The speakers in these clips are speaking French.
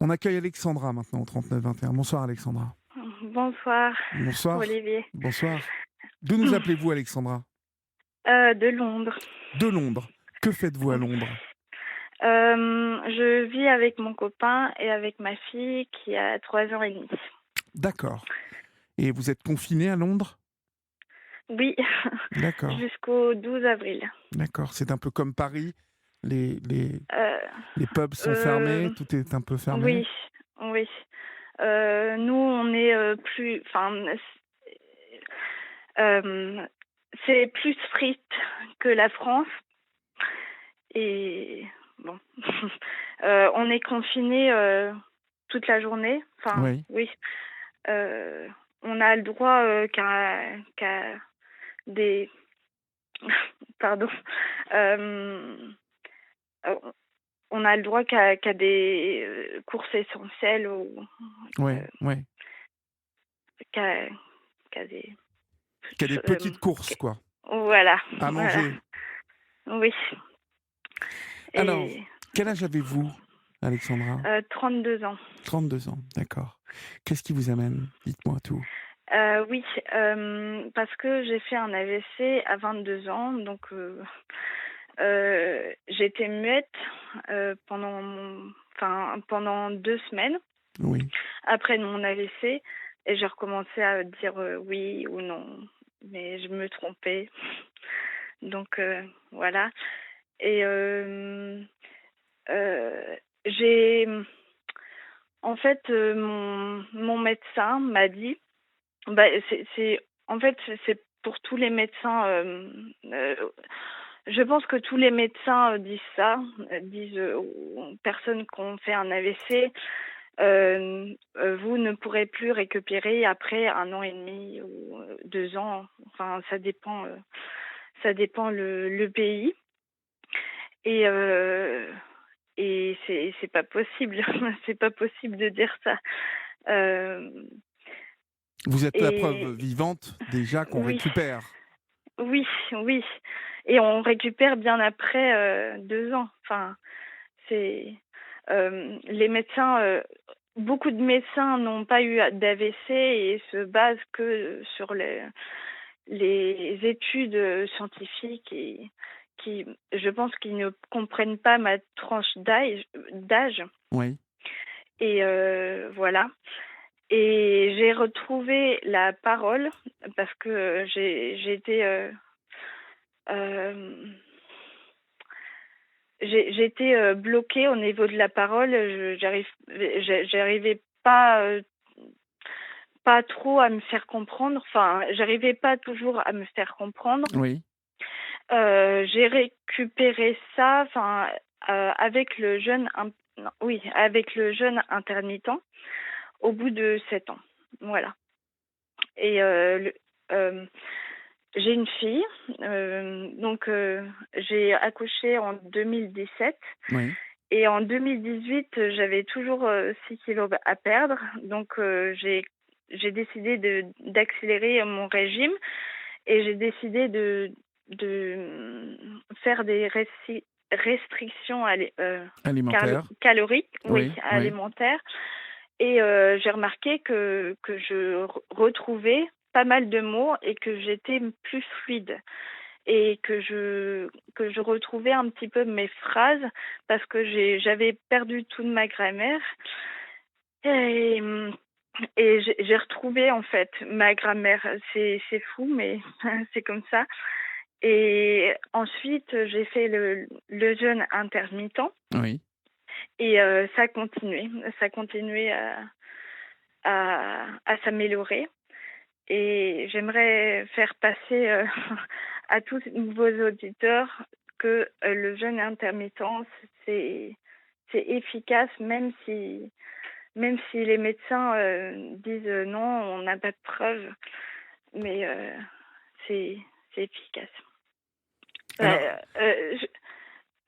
On accueille Alexandra maintenant au 39 21. Bonsoir Alexandra. Bonsoir, Bonsoir. Olivier. Bonsoir. D'où nous appelez-vous Alexandra? De Londres. De Londres. Que faites-vous à Londres? Je vis avec mon copain et avec ma fille qui a 3 ans et demi. D'accord. Et vous êtes confiné à Londres? Oui, D'accord. jusqu'au 12 avril. D'accord. C'est un peu comme Paris. Les, les, Euh, les pubs sont fermés. euh, Tout est un peu fermé. oui, oui. Nous, on est plus... Enfin, euh, c'est plus strict que la France. Et bon, on est confiné toute la journée. Enfin, Oui. oui. Euh, on a le droit qu'à des... Pardon. Euh, euh, on a le droit qu'à des courses essentielles ou Oui. euh, Oui. qu'à qu'à des... Qu'il y a des euh, petites courses, quoi. voilà, À voilà. manger. Oui. Alors, Et quel âge avez-vous, Alexandra? 32 ans. 32 ans. D'accord. Qu'est-ce qui vous amène? Dites-moi tout. Oui, parce que j'ai fait un AVC à 22 ans, donc j'étais muette pendant 2 semaines Oui. après mon AVC et j'ai recommencé à dire oui ou non, mais je me trompais. Donc voilà. Et j'ai en fait mon médecin m'a dit. Bah, en fait, c'est pour tous les médecins. Je pense que tous les médecins disent ça, disent aux personnes qui ont fait un AVC, vous ne pourrez plus récupérer après 1 an et demi ou 2 ans. Enfin, ça dépend le pays. Et c'est pas possible, c'est pas possible de dire ça. Euh, Vous êtes la preuve et vivante déjà qu'on oui. récupère. Oui, oui. Et on récupère bien après 2 ans. Enfin, c'est les médecins. Beaucoup de médecins n'ont pas eu d'AVC et se basent que sur les études scientifiques et qui, je pense qu'ils ne comprennent pas ma tranche d'âge. Oui. Et voilà. Et j'ai retrouvé la parole parce que j'ai été euh, j'étais bloquée au niveau de la parole. J'arrivais pas trop à me faire comprendre. Enfin, j'arrivais pas toujours à me faire comprendre. Oui. J'ai récupéré ça, enfin, avec le non, oui, avec le jeûne intermittent au bout de 7 ans. Voilà. Et j'ai une fille, donc j'ai accouché en 2017 Oui. et en 2018 j'avais toujours 6 kilos à perdre, donc j'ai décidé d'accélérer mon régime et j'ai décidé de faire des restrictions Alimentaire. caloriques, oui, Oui. Oui. alimentaires. Et j'ai remarqué que je retrouvais pas mal de mots et que j'étais plus fluide et que je retrouvais un petit peu mes phrases parce que j'avais perdu toute ma grammaire et j'ai retrouvé en fait ma grammaire. C'est fou, mais c'est comme ça. Et ensuite, j'ai fait le jeûne intermittent Oui. et ça continuait à s'améliorer. Et j'aimerais faire passer à tous vos auditeurs que le jeûne intermittent, c'est c'est efficace, même si les médecins disent non, on n'a pas de preuves, mais c'est c'est efficace. Alors, Euh, euh, je-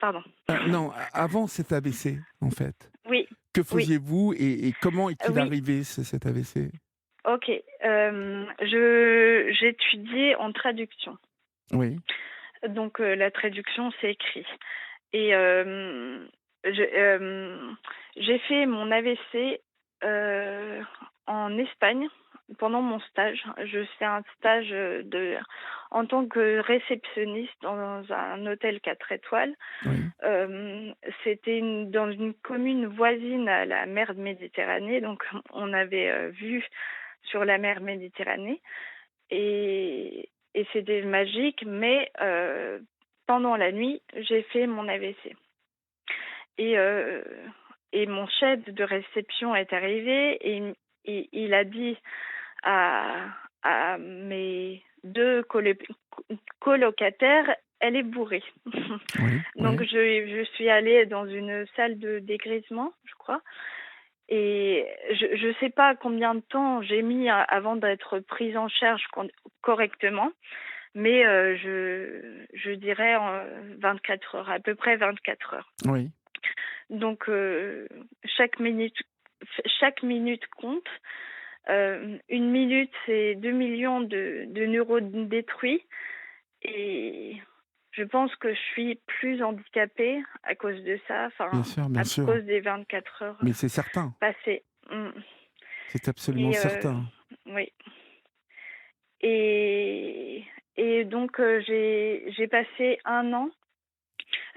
Pardon. non, avant cet AVC, en fait, Oui, que oui, faisiez-vous et comment est-il oui. arrivé cet AVC? Ok. J'étudiais en traduction. Oui. Donc la traduction, c'est écrit. Et je, j'ai fait mon AVC en Espagne pendant mon stage. Je fais un stage en tant que réceptionniste dans un hôtel 4 étoiles. Oui, C'était dans une commune voisine à la mer Méditerranée, donc on avait vue sur la mer Méditerranée et c'était magique, mais pendant la nuit, j'ai fait mon AVC. Et, euh, et mon chef de réception est arrivé et il a dit à, à mes deux colocataires, elle est bourrée. oui, Donc oui. je suis allée dans une salle de dégrisement, je crois. Et je ne sais pas combien de temps j'ai mis avant d'être prise en charge correctement, mais je dirais 24 heures, à peu près 24 heures. Oui. Donc chaque minute, chaque minute compte. Une minute, c'est 2 millions de neurones détruits. Et je pense que je suis plus handicapée à cause de ça, Bien enfin, sûr, bien à sûr. cause des 24 heures Mais c'est certain. passées. Mm. C'est absolument Et certain. oui. Et, et donc, j'ai passé un an.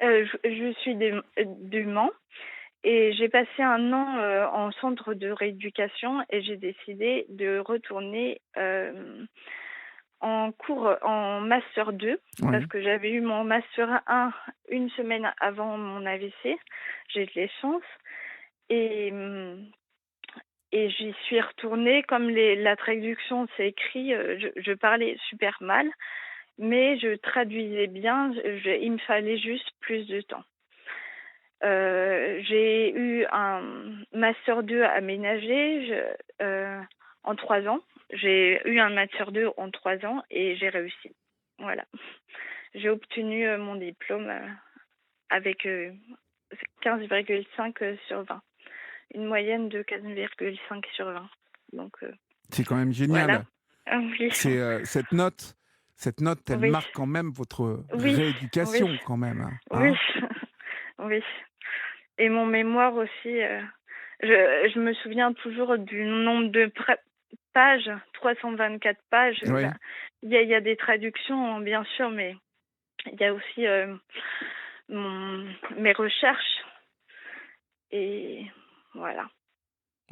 Je suis du Mans. Et j'ai passé un an en centre de rééducation et j'ai décidé de retourner en cours en Master 2 parce Oui. que j'avais eu mon Master 1 une semaine avant mon AVC. J'ai eu de la chance et, et j'y suis retournée. Comme la traduction c'est écrit, je parlais super mal, mais je traduisais bien. Il me fallait juste plus de temps. J'ai eu un Master 2 aménagé en 3 ans. J'ai eu un Master 2 en 3 ans et j'ai réussi. Voilà. J'ai obtenu mon diplôme avec 15,5 sur 20. Une moyenne de 15,5 sur 20. Donc, C'est quand même voilà. génial. Ah oui, C'est cette note, elle oui, marque quand même votre oui, oui, rééducation quand même, oui, hein. oui. Et mon mémoire aussi, je me souviens toujours du nombre de pages, 324 pages. Oui. Il y a des traductions, bien sûr, mais il y a aussi mes recherches. Et voilà.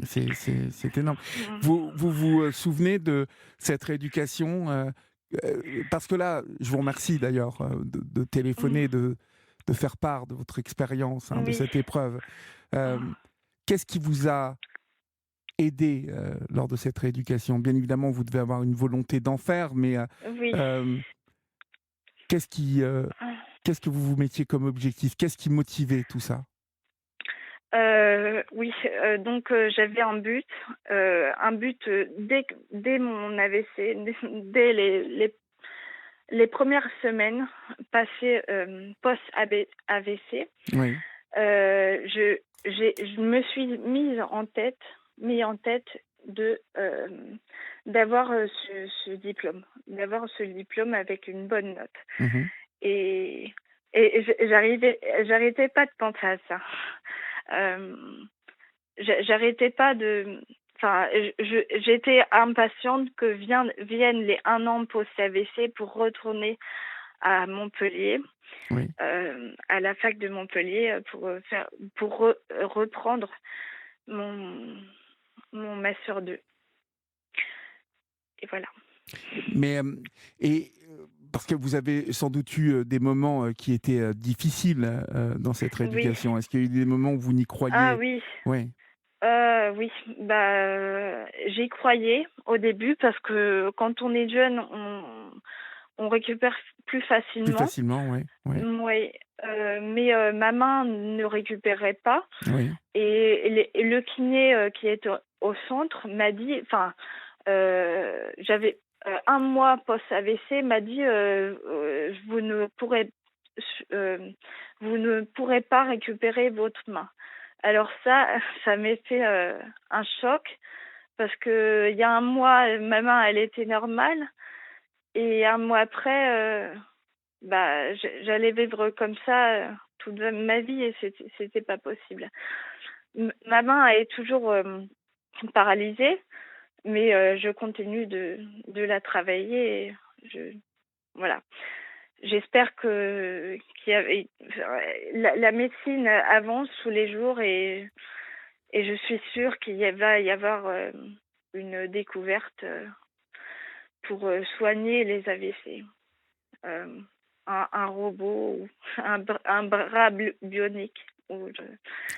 C'est énorme. Mm. Vous souvenez de cette rééducation parce que là, je vous remercie d'ailleurs de Mm. téléphoner, de faire part de votre expérience, hein, de Oui. cette épreuve. Euh, Qu'est-ce qui vous a aidé lors de cette rééducation? Bien évidemment, vous devez avoir une volonté d'en faire, mais Oui. euh, qu'est-ce qui, qu'est-ce que vous vous mettiez comme objectif? Qu'est-ce qui motivait tout ça? Oui, donc j'avais un but dès mon AVC, dès les premières semaines passées post-AVC. Oui. Je me suis mis en tête de d'avoir d'avoir ce diplôme avec une bonne note. Mhm. Et, j'arrêtais pas de penser à ça. Euh, J'arrêtais pas de. Enfin, j'étais impatiente que viennent les 1 an post-AVC pour retourner à Montpellier, Oui. à la fac de Montpellier, pour reprendre mon, mon master 2. Et voilà. Mais parce que vous avez sans doute eu des moments qui étaient difficiles dans cette Oui. rééducation. Est-ce qu'il y a eu des moments où vous n'y Ah croyez? oui. Oui, Oui. J'y croyais au début parce que quand on est jeune, on récupère plus plus facilement. facilement, oui, oui, Oui. Mais ma main ne récupérait pas. oui, Et le kiné qui est au centre m'a dit, enfin, j'avais 1 mois post-AVC, m'a dit euh, vous ne pourrez pas récupérer votre main. Alors ça m'a fait un choc parce que il y a 1 mois, ma main elle était normale et 1 mois après, j'allais vivre comme ça toute ma vie et c'était pas possible. Ma main est toujours paralysée, mais je continue de la travailler et voilà. J'espère que qu'il y avait la médecine avance tous les jours et je suis sûre va y avoir une découverte pour soigner les AVC. Euh, un robot ou un bras bionique ou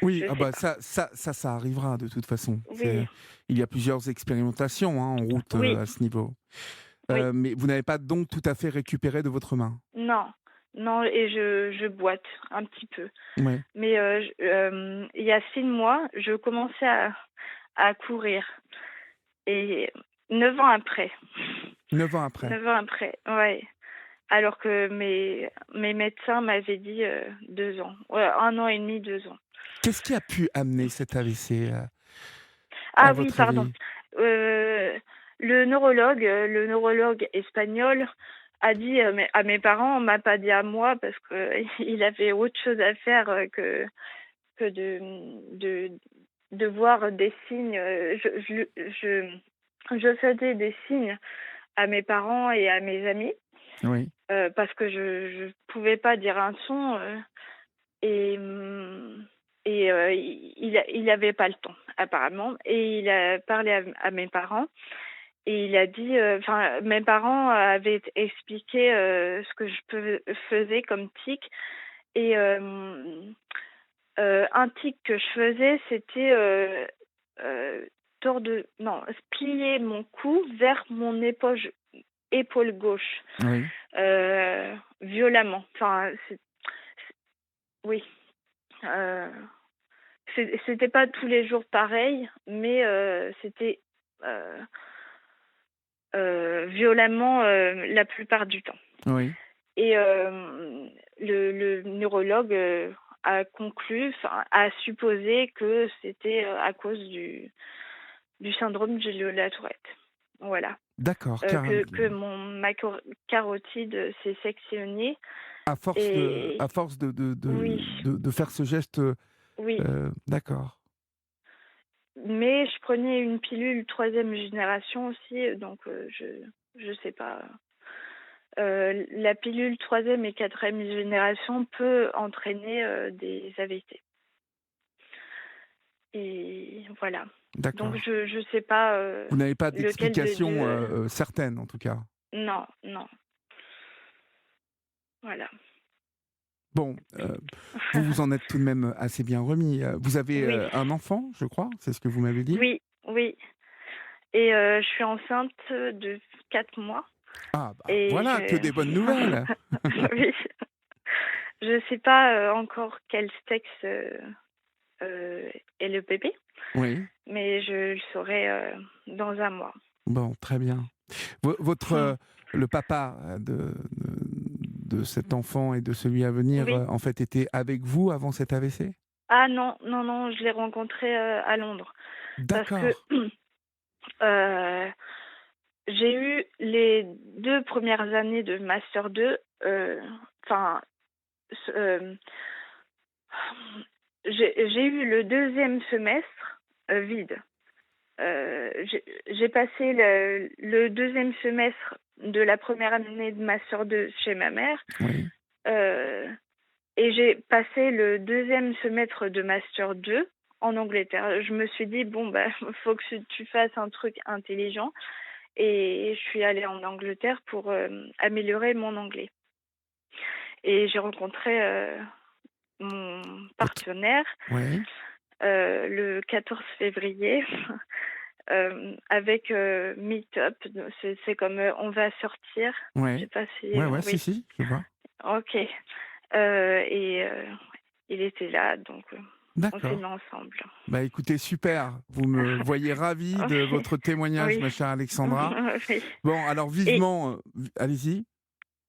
Oui, je ah sais bah pas. ça arrivera de toute façon. Oui, Il y a plusieurs expérimentations hein, en route oui, à ce niveau. oui. Mais vous n'avez pas donc tout à fait récupéré de votre main. Non, non, et je boite un petit peu. Oui, Mais il y a 6 mois, je commençais à courir. Et 9 ans après. 9 ans après. 9 ans après, ouais. Alors que mes médecins m'avaient dit 2 ans. Ouais, 1 an et demi, 2 ans. Qu'est-ce qui a pu amener cet AVC à Ah oui, votre pardon. avis? Euh, le neurologue espagnol a dit à mes parents, on m'a pas dit à moi parce que il avait autre chose à faire que de, de voir des signes. Je faisais des signes à mes parents et à mes amis Oui, parce que je pouvais pas dire un son et hum, il avait pas le temps apparemment et il a parlé à mes parents et il a dit enfin mes parents avaient expliqué ce que faisais comme tic et un tic que je faisais c'était euh, non, plier mon cou vers mon épaule gauche oui. violemment. Enfin, oui. Euh, c'était pas tous les jours pareil, mais c'était euh, violemment la plupart du temps. Oui. Et le neurologue a conclu, a supposé que c'était à cause du syndrome de la Tourette. Voilà. D'accord. Que ma carotide s'est sectionnée. À Et force oui, de faire ce geste, oui. d'accord. Mais je prenais une pilule troisième génération aussi, donc je sais pas. La pilule troisième et quatrième génération peut entraîner des AVC. Et voilà. Donc D'accord. je sais pas Vous n'avez pas lequel des d'explication deux. certaine, en tout cas. Non, non. Voilà. Bon, vous vous en êtes tout de même assez bien remis. Vous avez Oui, un enfant, je crois, c'est ce que vous m'avez dit? oui, oui. Et je suis enceinte de 4 mois. Ah, bah Et voilà, que des bonnes nouvelles! oui, je sais pas encore quel sexe est le bébé, Oui, mais je le saurai dans un mois. bon, très bien. Votre, le papa de cet enfant et de celui à venir, Oui. en fait, était avec vous avant cet AVC? Ah non, non, non, je l'ai rencontré à Londres parce D'accord, que euh, j'ai eu les 2 premières années de Master 2, enfin, euh, j'ai eu le deuxième semestre vide. J'ai passé le deuxième semestre de la première année de Master 2 chez ma mère oui, euh, et j'ai passé le deuxième semestre de Master 2 en Angleterre. Je me suis dit, bon, bah, faut que tu fasses un truc intelligent et je suis allée en Angleterre pour améliorer mon anglais. Et j'ai rencontré mon votre partenaire oui, le 14 février avec Meetup. C'est comme on va sortir. Je sais ouais, pas si ouais, ouais, si, oui. si, je vois. Ok. Et il était là, donc on s'est D'accord. mis ensemble. Bah, écoutez, super. Vous me voyez ravi de Oui. votre témoignage, Oui. ma chère Alexandra. Oui. Bon, alors Et vivement, allez-y.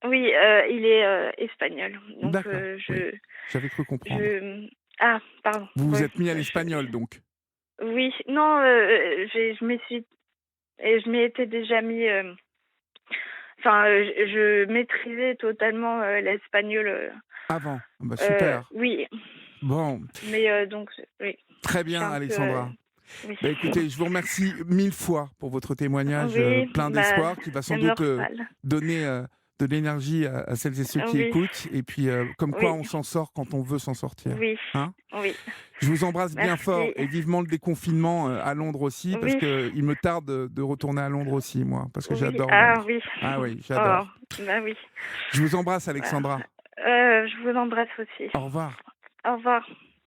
oui, il est espagnol. Donc D'accord, oui, j'avais cru comprendre. ah pardon. Vous vous Ouais. êtes mis à l'espagnol, donc? Oui. Non, je m'y suis et je m'y étais déjà mis. Enfin, je maîtrisais totalement l'espagnol Avant. Bah, super. Oui, Bon, mais donc oui, très je suis bien, un peu, Alexandra. oui. Bah, écoutez, je vous remercie 1000 fois pour votre témoignage Oui, plein bah, d'espoir qui va sans c'est doute normal. donner de l'énergie à celles et ceux qui Oui, écoutent. Et puis, comme quoi oui, on s'en sort quand on veut s'en sortir. oui, Hein. oui. Je vous embrasse bien fort Merci. et vivement le déconfinement à Londres aussi, parce Oui, qu'il me tarde de retourner à Londres aussi, moi, parce que oui. j'adore Ah Londres. oui. Ah oui, Oh, j'adore. bah oui. Je vous embrasse, Voilà. Alexandra. Je vous embrasse aussi. Au revoir. Au revoir.